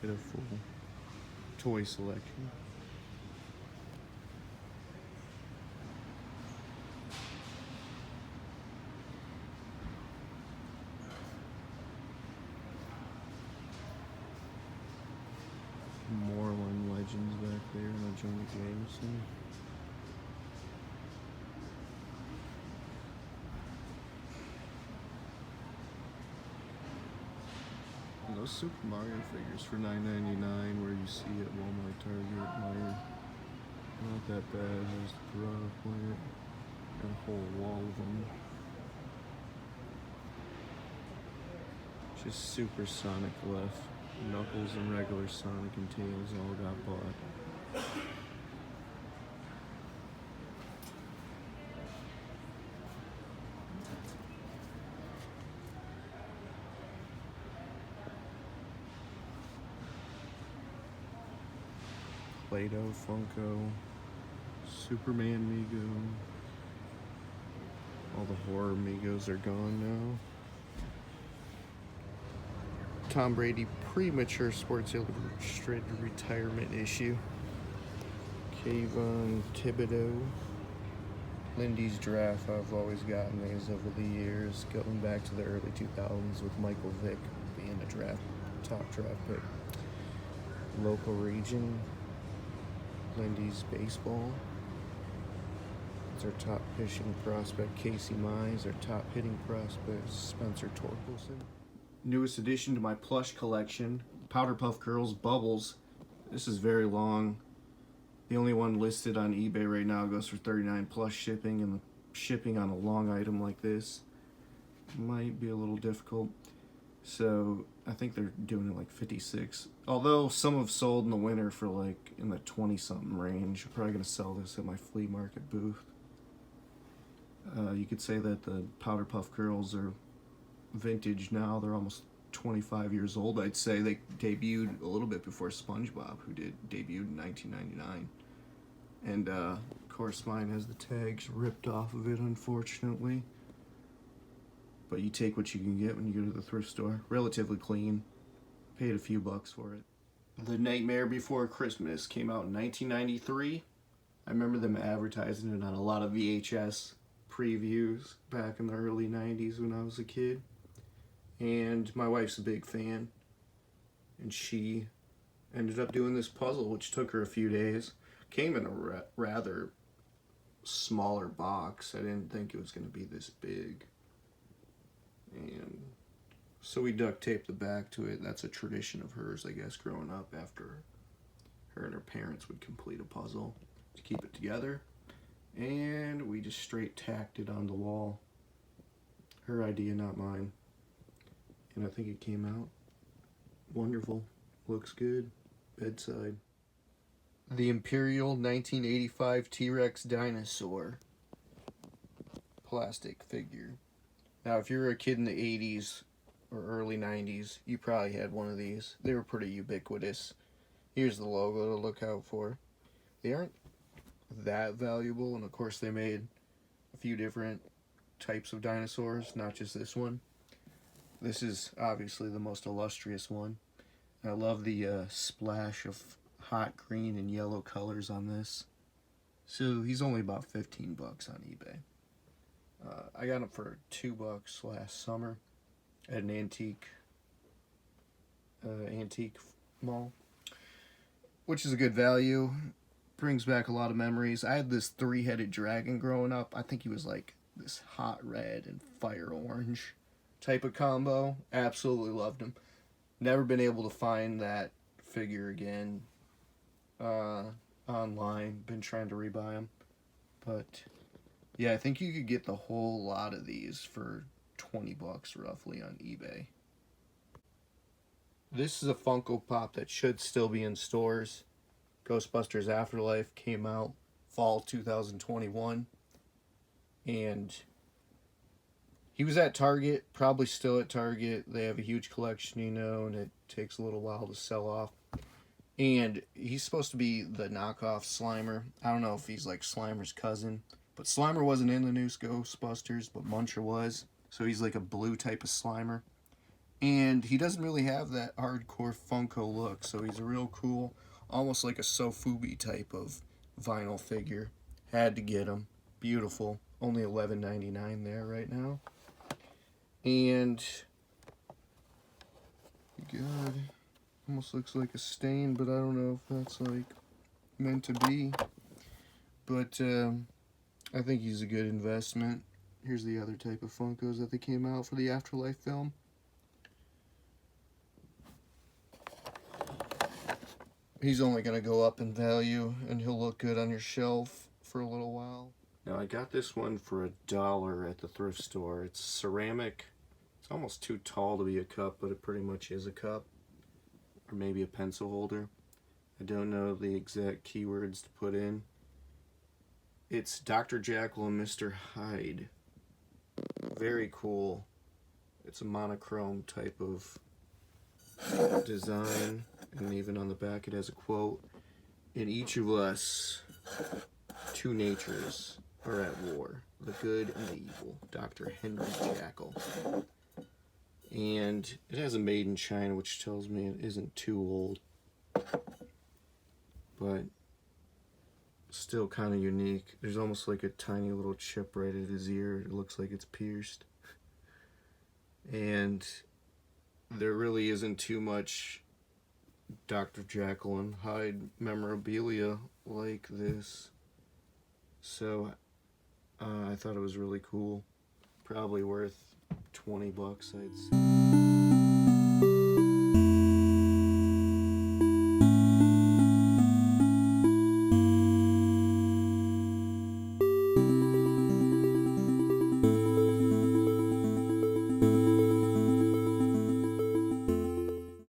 get a full toy selection. More One Legends back there in the Jonah Jameson. And those Super Mario figures for $9.99 where you see at Walmart, Target, Meijer. Not that bad. There's the Piranha Plant. Got a whole wall of them. Just Super Sonic left. Knuckles and regular Sonic and Tails all got bought. Play-Doh, Funko, Superman Mego. All the horror Megos are gone now. Tom Brady Premature Sports Illustrated retirement issue. Kayvon Thibodeau. Lindy's Draft. I've always gotten these over the years, going back to the early 2000s with Michael Vick being a top draft pick. Local region. Lindy's Baseball. It's our top pitching prospect, Casey Mize. Our top hitting prospect, Spencer Torkelson. Newest addition to my plush collection, Powerpuff Girls Bubbles. This is very long. The only one listed on eBay right now goes for $39 plus shipping, and the shipping on a long item like this might be a little difficult. So I think they're doing it like $56. Although some have sold in the winter for like in the 20-something range. I'm probably gonna sell this at my flea market booth. You could say that the Powerpuff Girls are vintage now. They're almost 25 years old. I'd say they debuted a little bit before SpongeBob, who debuted in 1999. And of course mine has the tags ripped off of it, unfortunately. But you take what you can get when you go to the thrift store. Relatively clean. Paid a few bucks for it. The Nightmare Before Christmas came out in 1993. I remember them advertising it on a lot of VHS previews back in the early 90s when I was a kid. And my wife's a big fan. And she ended up doing this puzzle, which took her a few days. Came in a rather smaller box. I didn't think it was going to be this big. And so we duct taped the back to it. That's a tradition of hers, I guess, growing up, after her and her parents would complete a puzzle to keep it together. And we just straight tacked it on the wall. Her idea, not mine. And I think it came out wonderful. Looks good. Bedside. The Imperial 1985 T-Rex dinosaur plastic figure. Now, if you're a kid in the 80s or early 90s, you probably had one of these. They were pretty ubiquitous. Here's the logo to look out for. They aren't that valuable, and of course they made a few different types of dinosaurs, not just this one. This is obviously the most illustrious one. I love the splash of hot green and yellow colors on this. So he's only about 15 bucks on eBay. I got him for $2 last summer at an antique mall, which is a good value. Brings back a lot of memories. I had this three-headed dragon growing up. I think he was like this hot red and fire orange type of combo. Absolutely loved him. Never been able to find that figure again online. Been trying to rebuy him, but yeah, I think you could get the whole lot of these for 20 bucks roughly on eBay. This is a Funko Pop that should still be in stores. Ghostbusters Afterlife came out fall 2021, and he was at Target, probably still at Target. They have a huge collection, you know, and it takes a little while to sell off. And he's supposed to be the knockoff Slimer. I don't know if he's like Slimer's cousin, but Slimer wasn't in the new Ghostbusters, but Muncher was. So he's like a blue type of Slimer. And he doesn't really have that hardcore Funko look, so he's a real cool, almost like a Sofubi type of vinyl figure. Had to get him. Beautiful. Only $11.99 there right now. And God, almost looks like a stain, but I don't know if that's like meant to be. But I think he's a good investment. Here's the other type of Funkos that they came out for the Afterlife film. He's only going to go up in value, and he'll look good on your shelf for a little while. Now, I got this one for $1 at the thrift store. It's ceramic. It's almost too tall to be a cup, but it pretty much is a cup. Or maybe a pencil holder. I don't know the exact keywords to put in. It's Dr. Jekyll and Mr. Hyde. Very cool. It's a monochrome type of design, and even on the back it has a quote. In each of us, two natures are at war, the good and the evil. Dr. Henry Jekyll. And it has a made in China, which tells me it isn't too old, but still kind of unique. There's almost like a tiny little chip right at his ear. It looks like it's pierced. And there really isn't too much Dr. Jekyll and Hyde memorabilia like this. So I thought it was really cool. Probably worth $20, I'd say.